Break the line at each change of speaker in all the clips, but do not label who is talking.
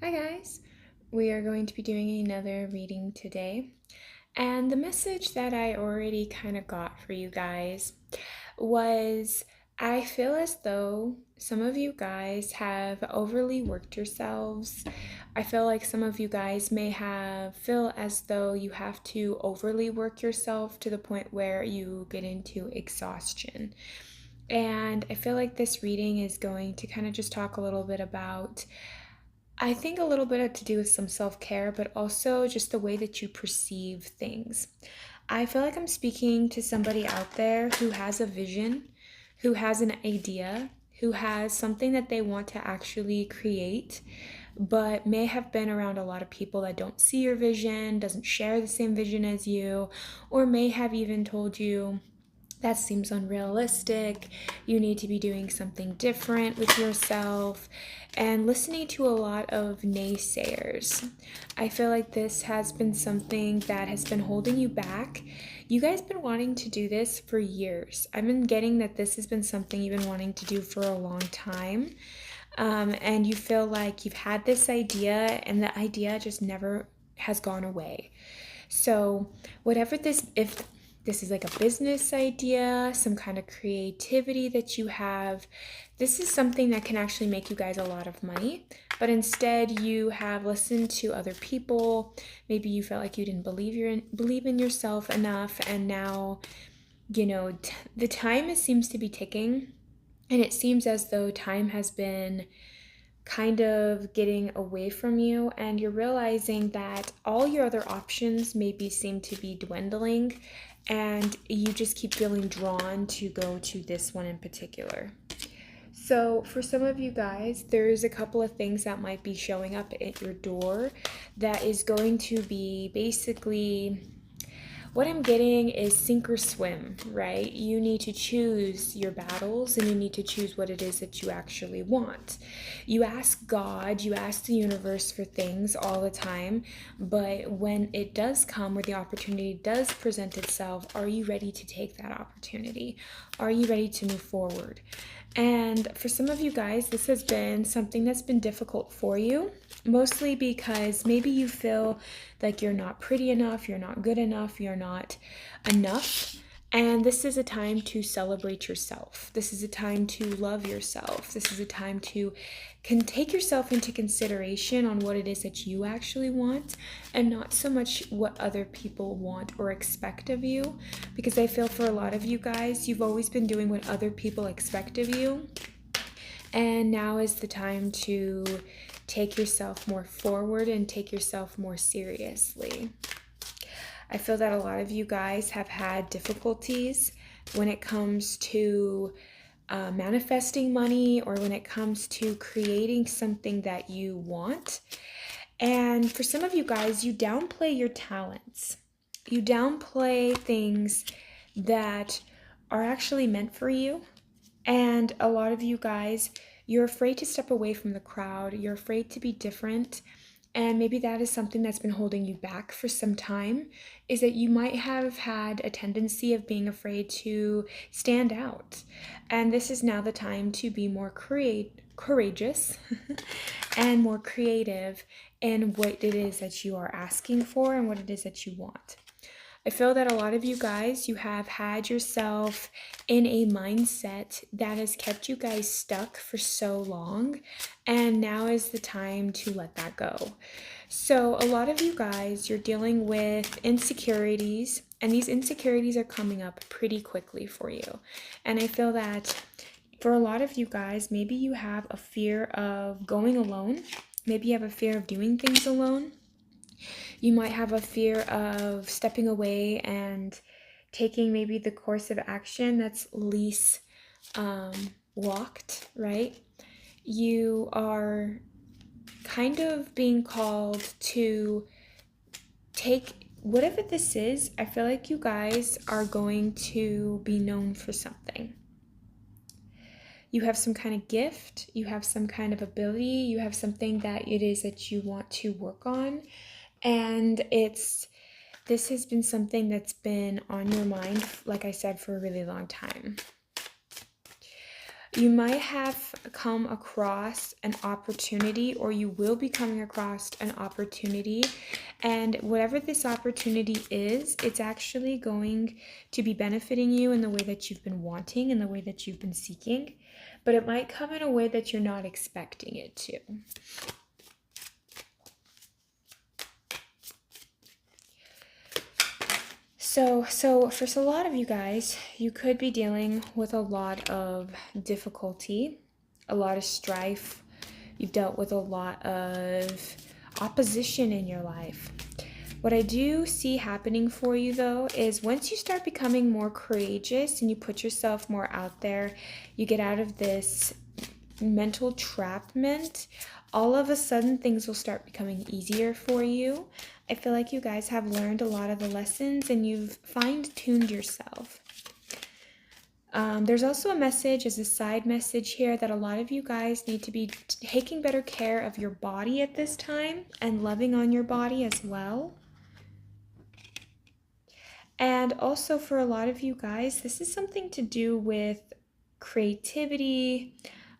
Hi guys! We are going to be doing another reading today. And the message that I already kind of got for you guys was I feel as though some of you guys have overly worked yourselves. I feel like some of you guys may have feel as though you have to overly work yourself to the point where you get into exhaustion. And I feel like this reading is going to kind of just talk a little bit about I think a little bit to do with some self care, but also just the way that you perceive things. I feel like I'm speaking to somebody out there who has a vision, who has an idea, who has something that they want to actually create, but may have been around a lot of people that don't see your vision, doesn't share the same vision as you, or may have even told you that seems unrealistic. You need to be doing something different with yourself, and listening to a lot of naysayers. I feel like this has been something that has been holding you back. You guys been wanting to do this for years. I've been getting that this has been something you've been wanting to do for a long time. And you feel like you've had this idea and the idea just never has gone away. So, whatever this, if this is like a business idea, some kind of creativity that you have, this is something that can actually make you guys a lot of money. But instead, you have listened to other people. Maybe you felt like you didn't believe in yourself enough, and now the time seems to be ticking, and it seems as though time has been kind of getting away from you, and you're realizing that all your other options maybe seem to be dwindling, and you just keep feeling drawn to go to this one in particular. So, for some of you guys, there's a couple of things that might be showing up at your door that is going to be basically what I'm getting is sink or swim, right? You need to choose your battles, and you need to choose what it is that you actually want. You ask God, you ask the universe for things all the time, but when it does come, or the opportunity does present itself, are you ready to take that opportunity? Are you ready to move forward? And for some of you guys, this has been something that's been difficult for you, mostly because maybe you feel like you're not pretty enough, you're not good enough, you're not enough. And this is a time to celebrate yourself. This is a time to love yourself. This is a time to can take yourself into consideration on what it is that you actually want, and not so much what other people want or expect of you. Because I feel for a lot of you guys, you've always been doing what other people expect of you. And now is the time to take yourself more forward and take yourself more seriously. I feel that a lot of you guys have had difficulties when it comes to manifesting money, or when it comes to creating something that you want. And for some of you guys, you downplay your talents. You downplay things that are actually meant for you. And a lot of you guys, you're afraid to step away from the crowd. You're afraid to be different. And maybe that is something that's been holding you back for some time, is that you might have had a tendency of being afraid to stand out. And this is now the time to be more courageous and more creative in what it is that you are asking for and what it is that you want. I feel that a lot of you guys, you have had yourself in a mindset that has kept you guys stuck for so long, and now is the time to let that go. So, a lot of you guys, you're dealing with insecurities, and these insecurities are coming up pretty quickly for you. And I feel that for a lot of you guys, maybe you have a fear of going alone, maybe you have a fear of doing things alone. You might have a fear of stepping away and taking maybe the course of action that's least walked, right? You are kind of being called to take whatever this is. I feel like you guys are going to be known for something. You have some kind of gift, you have some kind of ability, you have something that it is that you want to work on. And this has been something that's been on your mind, like I said, for a really long time. You might have come across an opportunity, or you will be coming across an opportunity. And whatever this opportunity is, it's actually going to be benefiting you in the way that you've been wanting, in the way that you've been seeking. But it might come in a way that you're not expecting it to. So for a lot of you guys, you could be dealing with a lot of difficulty, a lot of strife. You've dealt with a lot of opposition in your life. What I do see happening for you, though, is once you start becoming more courageous and you put yourself more out there, you get out of this mental trapment, all of a sudden things will start becoming easier for you. I feel like you guys have learned a lot of the lessons and you've fine-tuned yourself. There's also a message as a side message here that a lot of you guys need to be taking better care of your body at this time and loving on your body as well. And also for a lot of you guys, this is something to do with creativity,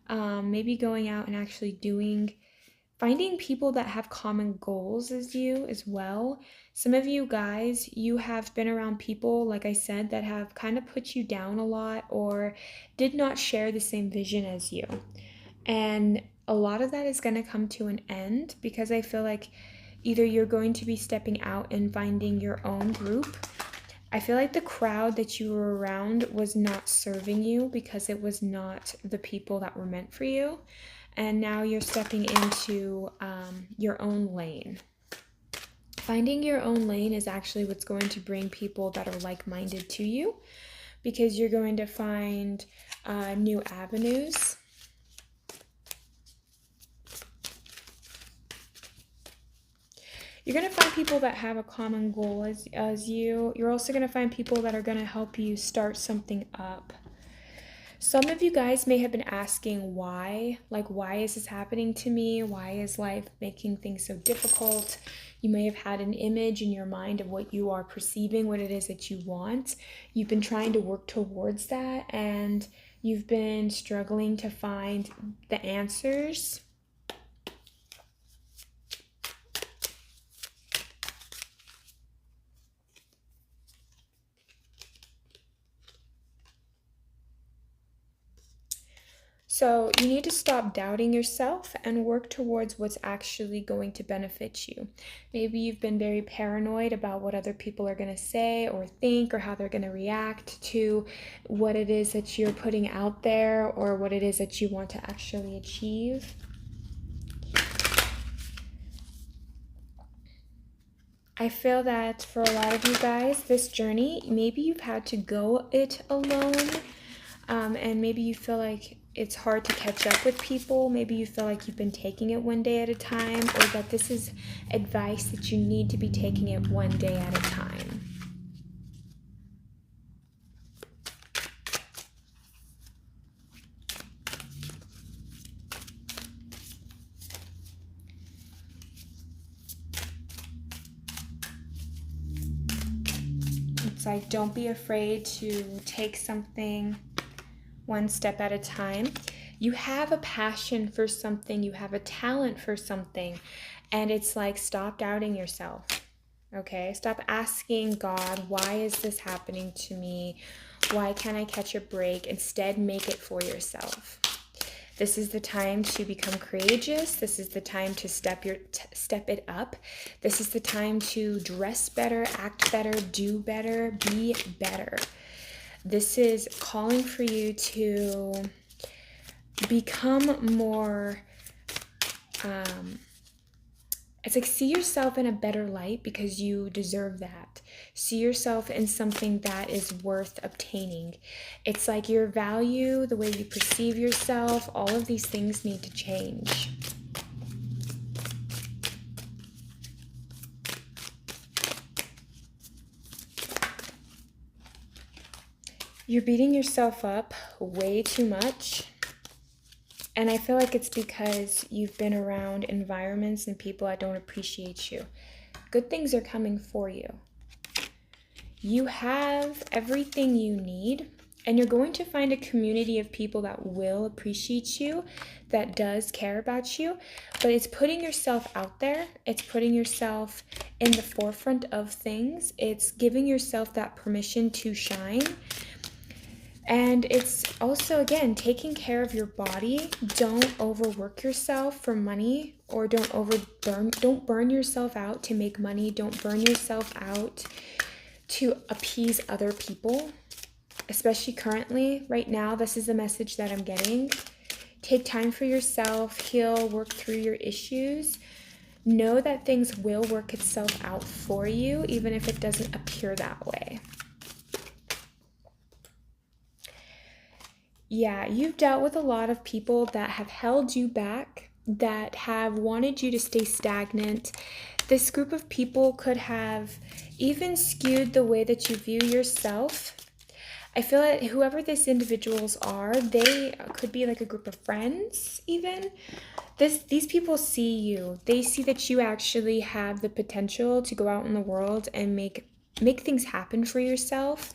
maybe going out and actually finding people that have common goals as you as well. Some of you guys, you have been around people, like I said, that have kind of put you down a lot or did not share the same vision as you. And a lot of that is going to come to an end because I feel like either you're going to be stepping out and finding your own group. I feel like the crowd that you were around was not serving you because it was not the people that were meant for you. And now you're stepping into your own lane. Finding your own lane is actually what's going to bring people that are like-minded to you because you're going to find new avenues. You're going to find people that have a common goal as you. You're also going to find people that are going to help you start something up. Some of you guys may have been asking why, like, why is this happening to me? Why is life making things so difficult? You may have had an image in your mind of what you are perceiving, what it is that you want. You've been trying to work towards that and you've been struggling to find the answers. So you need to stop doubting yourself and work towards what's actually going to benefit you. Maybe you've been very paranoid about what other people are going to say or think or how they're going to react to what it is that you're putting out there or what it is that you want to actually achieve. I feel that for a lot of you guys, this journey, maybe you've had to go it alone, and maybe you feel like it's hard to catch up with people. Maybe you feel like you've been taking it one day at a time, or that this is advice that you need to be taking it one day at a time. It's like, don't be afraid to take something one step at a time. You have a passion for something, you have a talent for something, and it's like, stop doubting yourself. Okay, stop asking God, why is this happening to me? Why can't I catch a break? Instead, make it for yourself. This is the time to become courageous. This is the time to step it up. This is the time to dress better, act better, do better, be better. This is calling for you to become more, it's like, see yourself in a better light because you deserve that. See yourself in something that is worth obtaining. It's like your value, the way you perceive yourself, all of these things need to change. You're beating yourself up way too much. And I feel like it's because you've been around environments and people that don't appreciate you. Good things are coming for you. You have everything you need. And you're going to find a community of people that will appreciate you, that does care about you, but it's putting yourself out there. It's putting yourself in the forefront of things. It's giving yourself that permission to shine. And it's also, again, taking care of your body. Don't overwork yourself for money, or don't burn yourself out to make money. Don't burn yourself out to appease other people. Especially currently, right now, this is the message that I'm getting. Take time for yourself, heal, work through your issues. Know that things will work itself out for you, even if it doesn't appear that way. Yeah, you've dealt with a lot of people that have held you back, that have wanted you to stay stagnant. This group of people could have even skewed the way that you view yourself. I feel that whoever these individuals are, they could be like a group of friends even. These people see you. They see that you actually have the potential to go out in the world and make things happen for yourself.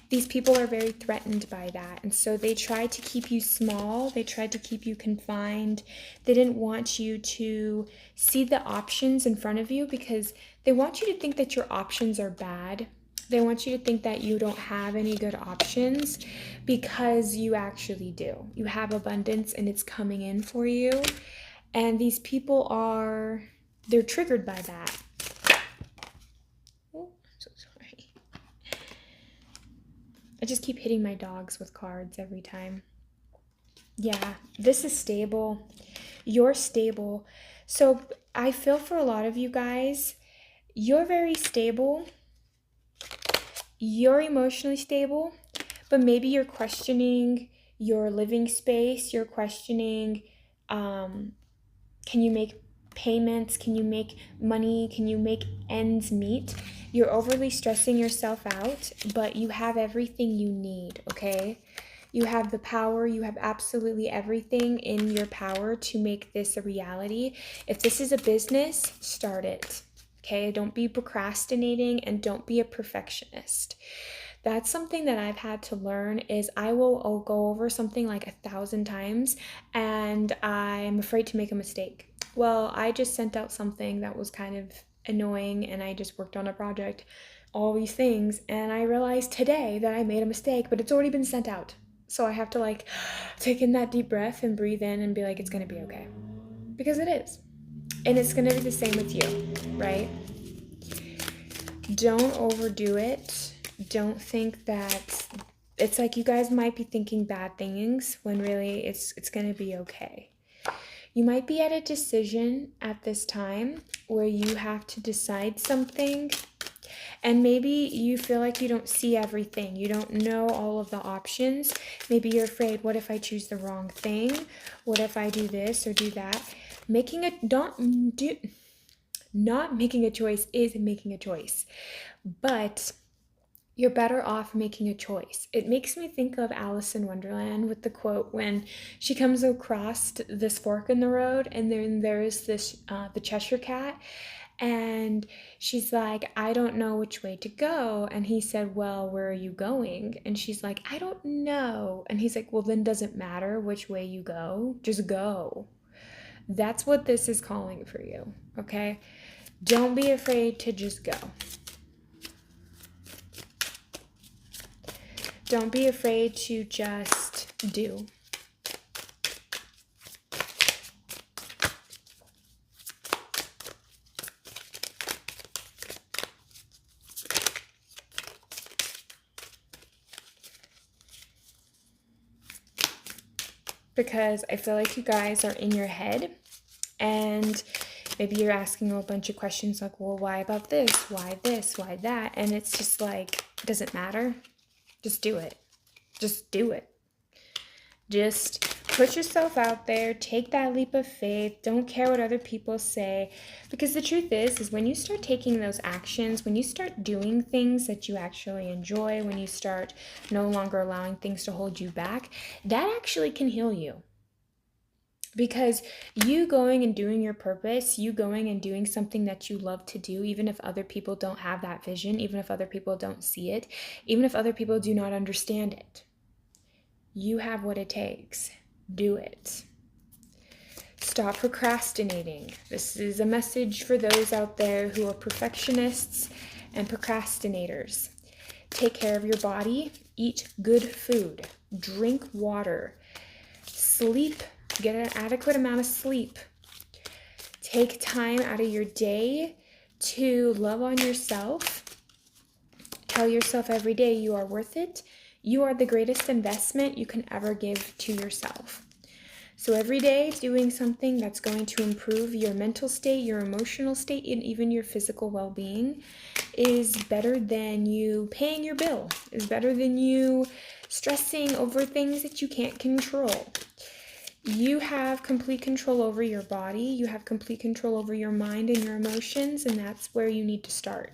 These people are very threatened by that. And so they try to keep you small. They try to keep you confined. They didn't want you to see the options in front of you because they want you to think that your options are bad. They want you to think that you don't have any good options because you actually do. You have abundance and it's coming in for you. And these people they're triggered by that. Oh, I'm so sorry. I just keep hitting my dogs with cards every time. Yeah, this is stable. You're stable. So I feel for a lot of you guys, you're very stable. You're emotionally stable, but maybe you're questioning your living space. You're questioning, can you make payments? Can you make money? Can you make ends meet? You're overly stressing yourself out, but you have everything you need, okay? You have the power. You have absolutely everything in your power to make this a reality. If this is a business, start it. Okay, don't be procrastinating and don't be a perfectionist. That's something that I've had to learn is I'll go over something like 1,000 times and I'm afraid to make a mistake. Well, I just sent out something that was kind of annoying and I just worked on a project, all these things, and I realized today that I made a mistake, but it's already been sent out. So I have to take in that deep breath and breathe in and be like, it's gonna be okay. Because it is. And it's gonna be the same with you, right? Don't overdo it. Don't think that it's like you guys might be thinking bad things when really it's going to be okay. You might be at a decision at this time where you have to decide something and maybe you feel like you don't see everything. You don't know all of the options. Maybe you're afraid, what if I choose the wrong thing? What if I do this or do that? Not making a choice is making a choice, but you're better off making a choice. It makes me think of Alice in Wonderland with the quote when she comes across this fork in the road and then there's the Cheshire Cat and she's like, I don't know which way to go. And he said, well, where are you going? And she's like, I don't know. And he's like, well, then does it matter which way you go? Just go. That's what this is calling for you, okay? Don't be afraid to just go. Don't be afraid to just do. Because I feel like you guys are in your head and maybe you're asking a bunch of questions like, well, why about this? Why this? Why that? And it's just like, it doesn't matter. Just do it. Just do it. Just put yourself out there. Take that leap of faith. Don't care what other people say. Because the truth is when you start taking those actions, when you start doing things that you actually enjoy, when you start no longer allowing things to hold you back, that actually can heal you. Because you going and doing your purpose, you going and doing something that you love to do, even if other people don't have that vision, even if other people don't see it, even if other people do not understand it, You have what it takes. Do it. Stop procrastinating. This is a message for those out there who are perfectionists and procrastinators. Take care of your body. Eat good food. Drink water. Sleep. Get an adequate amount of sleep. Take time out of your day to love on yourself. Tell yourself every day you are worth it. You are the greatest investment you can ever give to yourself. So every day doing something that's going to improve your mental state, your emotional state, and even your physical well-being is better than you paying your bill, is better than you stressing over things that you can't control. You have complete control over your body, you have complete control over your mind and your emotions, and that's where you need to start.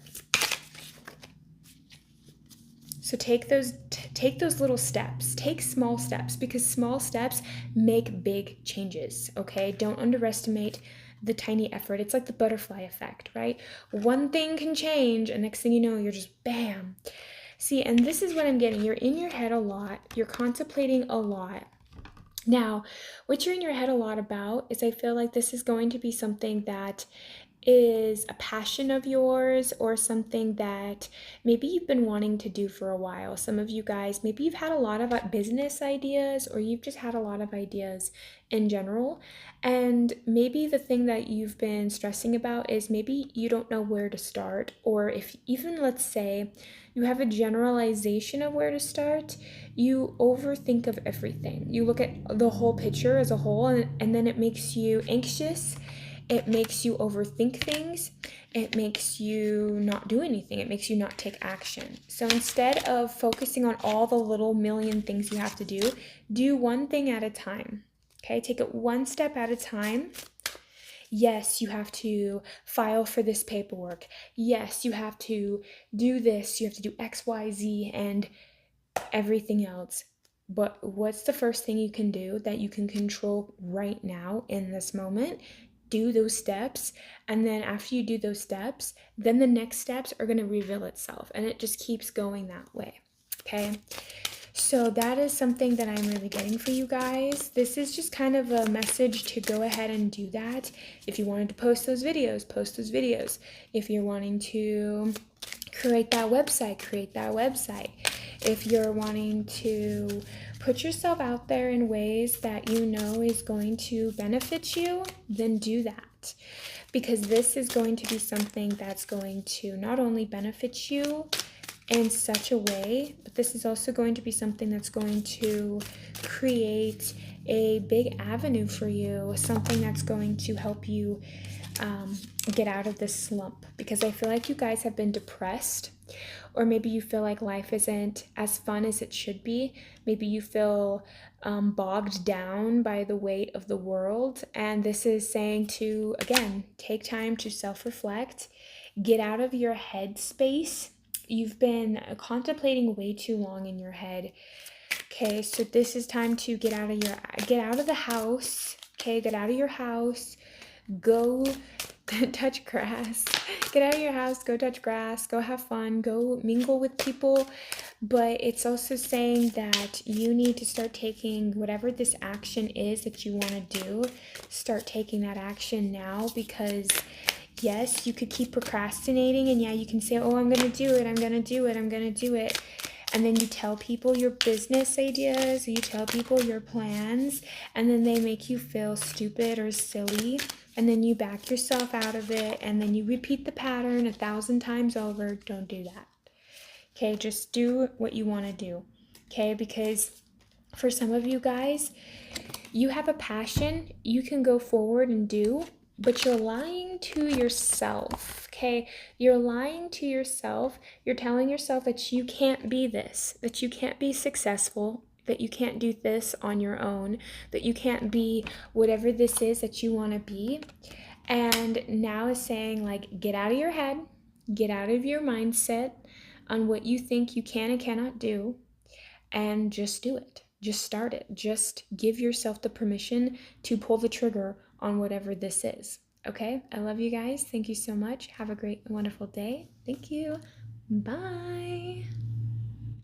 So take those little steps, take small steps, because small steps make big changes, okay? Don't underestimate the tiny effort. It's like the butterfly effect, right? One thing can change, and next thing you know, you're just bam. See, and this is what I'm getting. You're in your head a lot. You're contemplating a lot. Now, what you're in your head a lot about is, I feel like this is going to be something that is a passion of yours, or something that maybe you've been wanting to do for a while. Some of you guys, maybe you've had a lot of business ideas, or you've just had a lot of ideas in general. And maybe the thing that you've been stressing about is maybe you don't know where to start, or if even, let's say, you have a generalization of where to start, you overthink of everything. You look at the whole picture as a whole, and then it makes you anxious. It makes you overthink things. It makes you not do anything. It makes you not take action. So instead of focusing on all the little million things you have to do one thing at a time. Okay, take it one step at a time. Yes, you have to file for this paperwork. Yes, you have to do this. You have to do X, Y, Z, and everything else. But what's the first thing you can do that you can control right now in this moment? Do those steps, and then after you do those steps, then the next steps are going to reveal itself, and it just keeps going that way. Okay, so that is something that I'm really getting for you guys. This is just kind of a message to go ahead and do that. If you wanted to post those videos, post those videos. If you're wanting to create that website, create that website. If you're wanting to put yourself out there in ways that you know is going to benefit you, then do that. Because this is going to be something that's going to not only benefit you in such a way, but this is also going to be something that's going to create a big avenue for you, something that's going to help you get out of this slump. Because I feel like you guys have been depressed, or maybe you feel like life isn't as fun as it should be. Maybe you feel bogged down by the weight of the world. And this is saying to, again, take time to self-reflect, get out of your head space. You've been contemplating way too long in your head. Okay, so this is time to get out of the house. Okay, get out of your house. Go touch grass. Get out of your house, go touch grass, go have fun, go mingle with people. But it's also saying that you need to start taking whatever this action is that you want to do. Start taking that action now, because yes, you could keep procrastinating, and yeah, you can say, oh, I'm going to do it, I'm going to do it, I'm going to do it. And then you tell people your business ideas, you tell people your plans, and then they make you feel stupid or silly. And then you back yourself out of it, and then you repeat the pattern 1,000 times over. Don't do that. Okay, just do what you want to do. Okay, because for some of you guys, you have a passion you can go forward and do, but you're lying to yourself. Okay, you're lying to yourself. You're telling yourself that you can't be this, that you can't be successful, that you can't do this on your own, that you can't be whatever this is that you want to be. And now is saying, like, get out of your head, get out of your mindset on what you think you can and cannot do, and just do it. Just start it. Just give yourself the permission to pull the trigger on whatever this is. Okay? I love you guys. Thank you so much. Have a great, wonderful day. Thank you. Bye.